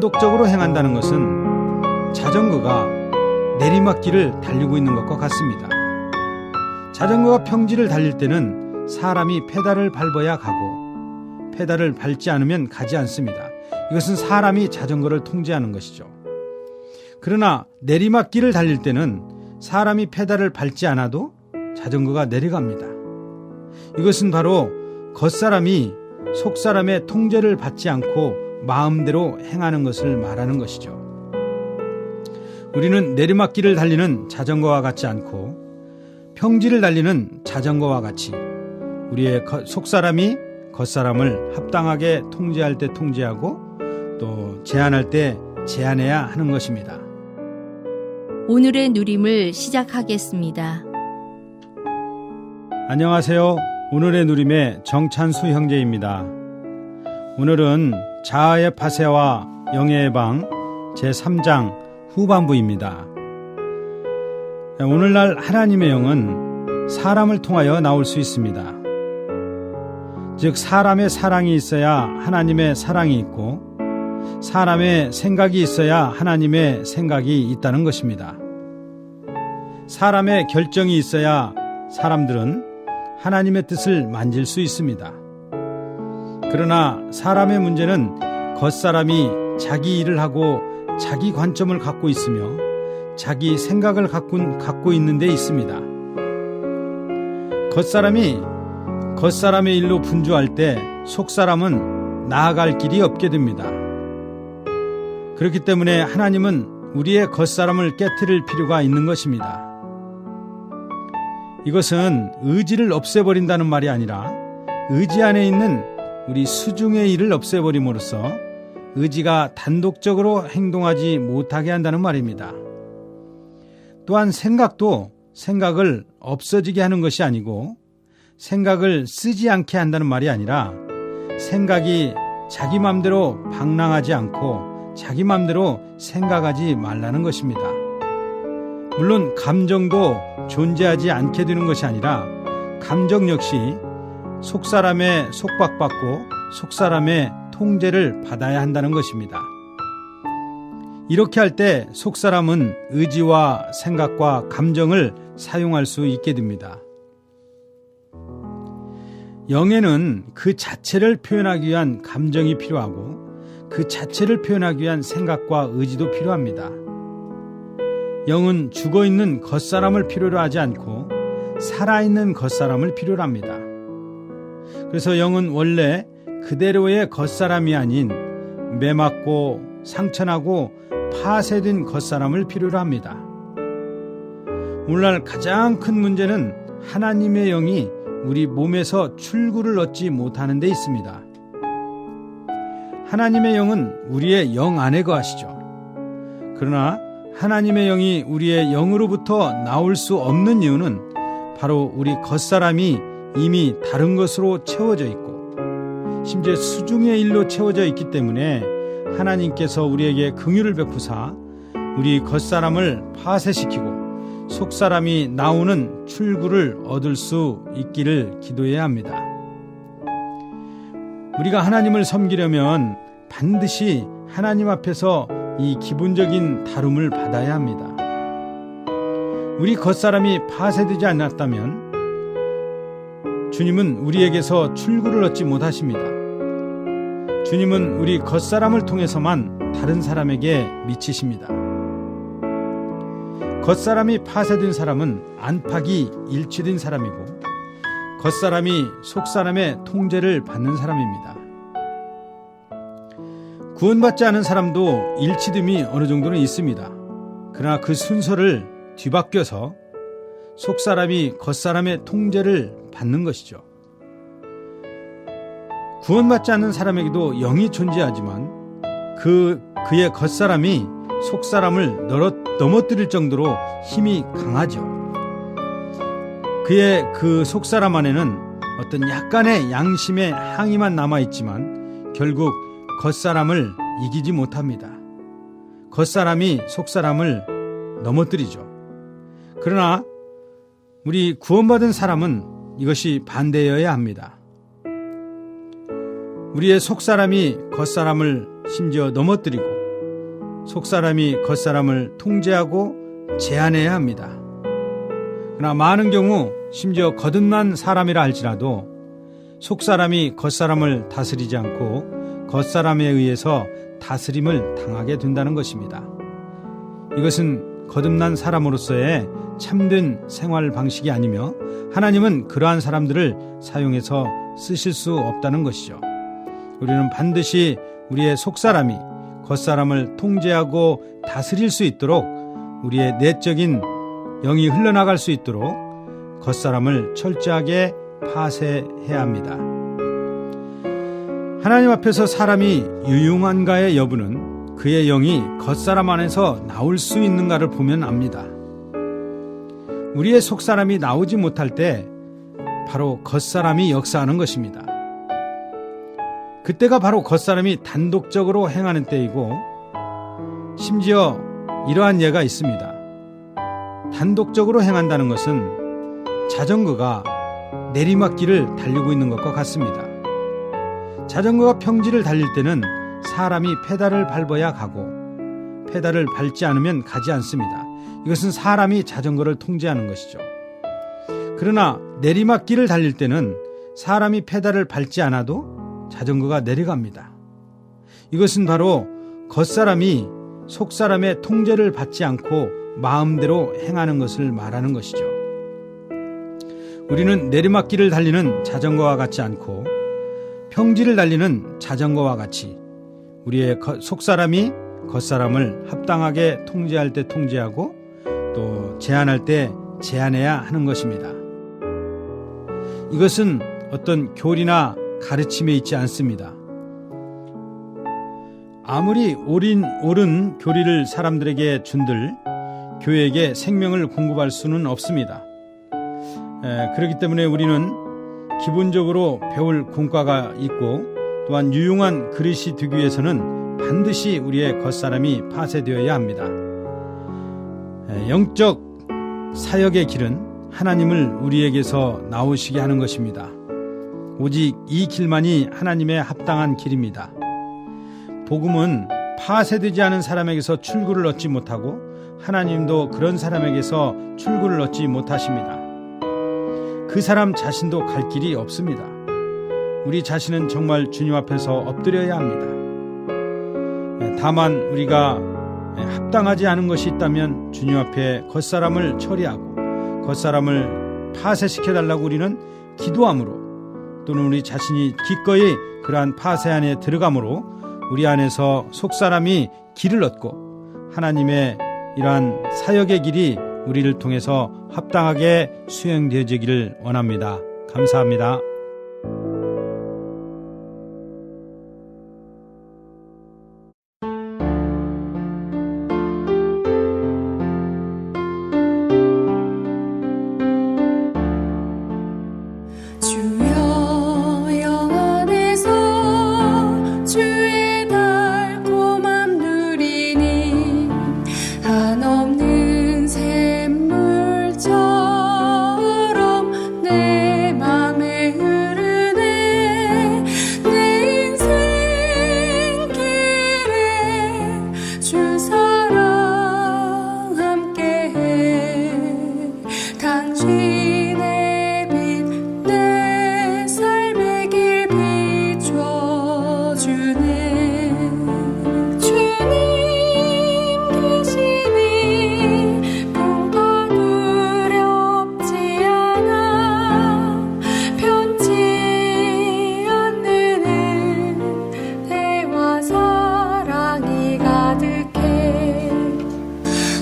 단독적으로 행한다는 것은 자전거가 내리막길을 달리고 있는 것과 같습니다. 자전거가 평지를 달릴 때는 사람이 페달을 밟아야 가고 페달을 밟지 않으면 가지 않습니다. 이것은 사람이 자전거를 통제하는 것이죠. 그러나 내리막길을 달릴 때는 사람이 페달을 밟지 않아도 자전거가 내려갑니다. 이것은 바로 겉사람이 속사람의 통제를 받지 않고 마음대로 행하는 것을 말하는 것이죠. 우리는 내리막길을 달리는 자전거와 같지 않고 평지를 달리는 자전거와 같이 우리의 속사람이 겉사람을 합당하게 통제할 때 통제하고 또 제한할 때 제한해야 하는 것입니다. 오늘의 누림을 시작하겠습니다. 안녕하세요. 오늘의 누림의 정찬수 형제입니다. 오늘은 자아의 파쇄와 영예의 방 제3장 후반부입니다. 오늘날 하나님의 영은 사람을 통하여 나올 수 있습니다. 즉 사람의 사랑이 있어야 하나님의 사랑이 있고 사람의 생각이 있어야 하나님의 생각이 있다는 것입니다. 사람의 결정이 있어야 사람들은 하나님의 뜻을 만질 수 있습니다. 그러나 사람의 문제는 겉사람이 자기 일을 하고 자기 관점을 갖고 있으며 자기 생각을 갖고 있는 데 있습니다. 겉사람의 일로 분주할 때 속사람은 나아갈 길이 없게 됩니다. 그렇기 때문에 하나님은 우리의 겉사람을 깨트릴 필요가 있는 것입니다. 이것은 의지를 없애버린다는 말이 아니라 의지 안에 있는 우리 수중의 일을 없애버림으로써 의지가 단독적으로 행동하지 못하게 한다는 말입니다. 또한 생각도 생각을 없어지게 하는 것이 아니고 생각을 쓰지 않게 한다는 말이 아니라 생각이 자기 맘대로 방랑하지 않고 자기 맘대로 생각하지 말라는 것입니다. 물론 감정도 존재하지 않게 되는 것이 아니라 감정 역시 속사람의 속박받고 속사람의 통제를 받아야 한다는 것입니다. 이렇게 할 때 속사람은 의지와 생각과 감정을 사용할 수 있게 됩니다. 영에는 그 자체를 표현하기 위한 감정이 필요하고 그 자체를 표현하기 위한 생각과 의지도 필요합니다. 영은 죽어있는 겉사람을 필요로 하지 않고 살아있는 겉사람을 필요로 합니다. 그래서 영은 원래 그대로의 겉사람이 아닌 매맞고 상처나고 파쇄된 겉사람을 필요로 합니다. 오늘날 가장 큰 문제는 하나님의 영이 우리 몸에서 출구를 얻지 못하는 데 있습니다. 하나님의 영은 우리의 영 안에 거하시죠. 그러나 하나님의 영이 우리의 영으로부터 나올 수 없는 이유는 바로 우리 겉사람이 이미 다른 것으로 채워져 있고 심지어 수중의 일로 채워져 있기 때문에 하나님께서 우리에게 긍휼을 베푸사 우리 겉사람을 파쇄시키고 속사람이 나오는 출구를 얻을 수 있기를 기도해야 합니다. 우리가 하나님을 섬기려면 반드시 하나님 앞에서 이 기본적인 다룸을 받아야 합니다. 우리 겉사람이 파쇄되지 않았다면 주님은 우리에게서 출구를 얻지 못하십니다. 주님은 우리 겉사람을 통해서만 다른 사람에게 미치십니다. 겉사람이 파쇄된 사람은 안팎이 일치된 사람이고 겉사람이 속사람의 통제를 받는 사람입니다. 구원받지 않은 사람도 일치됨이 어느 정도는 있습니다. 그러나 그 순서를 뒤바뀌어서 속사람이 겉사람의 통제를 받는 것이죠. 구원받지 않는 사람에게도 영이 존재하지만 그의 겉사람이 속사람을 넘어뜨릴 정도로 힘이 강하죠. 그의 그 속사람 안에는 어떤 약간의 양심의 항의만 남아있지만 결국 겉사람을 이기지 못합니다. 겉사람이 속사람을 넘어뜨리죠. 그러나 우리 구원받은 사람은 이것이 반대여야 합니다. 우리의 속사람이 겉사람을 심지어 넘어뜨리고 속사람이 겉사람을 통제하고 제한해야 합니다. 그러나 많은 경우 심지어 거듭난 사람이라 할지라도 속사람이 겉사람을 다스리지 않고 겉사람에 의해서 다스림을 당하게 된다는 것입니다. 이것은 거듭난 사람으로서의 참된 생활 방식이 아니며 하나님은 그러한 사람들을 사용해서 쓰실 수 없다는 것이죠. 우리는 반드시 우리의 속사람이 겉사람을 통제하고 다스릴 수 있도록 우리의 내적인 영이 흘러나갈 수 있도록 겉사람을 철저하게 파쇄해야 합니다. 하나님 앞에서 사람이 유용한가의 여부는 그의 영이 겉사람 안에서 나올 수 있는가를 보면 압니다. 우리의 속사람이 나오지 못할 때 바로 겉사람이 역사하는 것입니다. 그때가 바로 겉사람이 단독적으로 행하는 때이고 심지어 이러한 예가 있습니다. 단독적으로 행한다는 것은 자전거가 내리막길을 달리고 있는 것과 같습니다. 자전거가 평지를 달릴 때는 사람이 페달을 밟아야 가고 페달을 밟지 않으면 가지 않습니다. 이것은 사람이 자전거를 통제하는 것이죠. 그러나 내리막길을 달릴 때는 사람이 페달을 밟지 않아도 자전거가 내려갑니다. 이것은 바로 겉사람이 속사람의 통제를 받지 않고 마음대로 행하는 것을 말하는 것이죠. 우리는 내리막길을 달리는 자전거와 같지 않고 평지를 달리는 자전거와 같이 우리의 속사람이 겉사람을 합당하게 통제할 때 통제하고 또 제한할 때 제한해야 하는 것입니다. 이것은 어떤 교리나 가르침에 있지 않습니다. 아무리 옳은 교리를 사람들에게 준들 교회에게 생명을 공급할 수는 없습니다. 그렇기 때문에 우리는 기본적으로 배울 공과가 있고 또한 유용한 그릇이 되기 위해서는 반드시 우리의 겉사람이 파쇄되어야 합니다. 영적 사역의 길은 하나님을 우리에게서 나오시게 하는 것입니다. 오직 이 길만이 하나님의 합당한 길입니다. 복음은 파쇄되지 않은 사람에게서 출구를 얻지 못하고 하나님도 그런 사람에게서 출구를 얻지 못하십니다. 그 사람 자신도 갈 길이 없습니다. 우리 자신은 정말 주님 앞에서 엎드려야 합니다. 다만 우리가 합당하지 않은 것이 있다면 주님 앞에 겉사람을 처리하고 겉사람을 파쇄시켜달라고 우리는 기도함으로 또는 우리 자신이 기꺼이 그러한 파쇄 안에 들어감으로 우리 안에서 속사람이 길을 얻고 하나님의 이러한 사역의 길이 우리를 통해서 합당하게 수행되어지기를 원합니다. 감사합니다.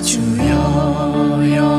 주여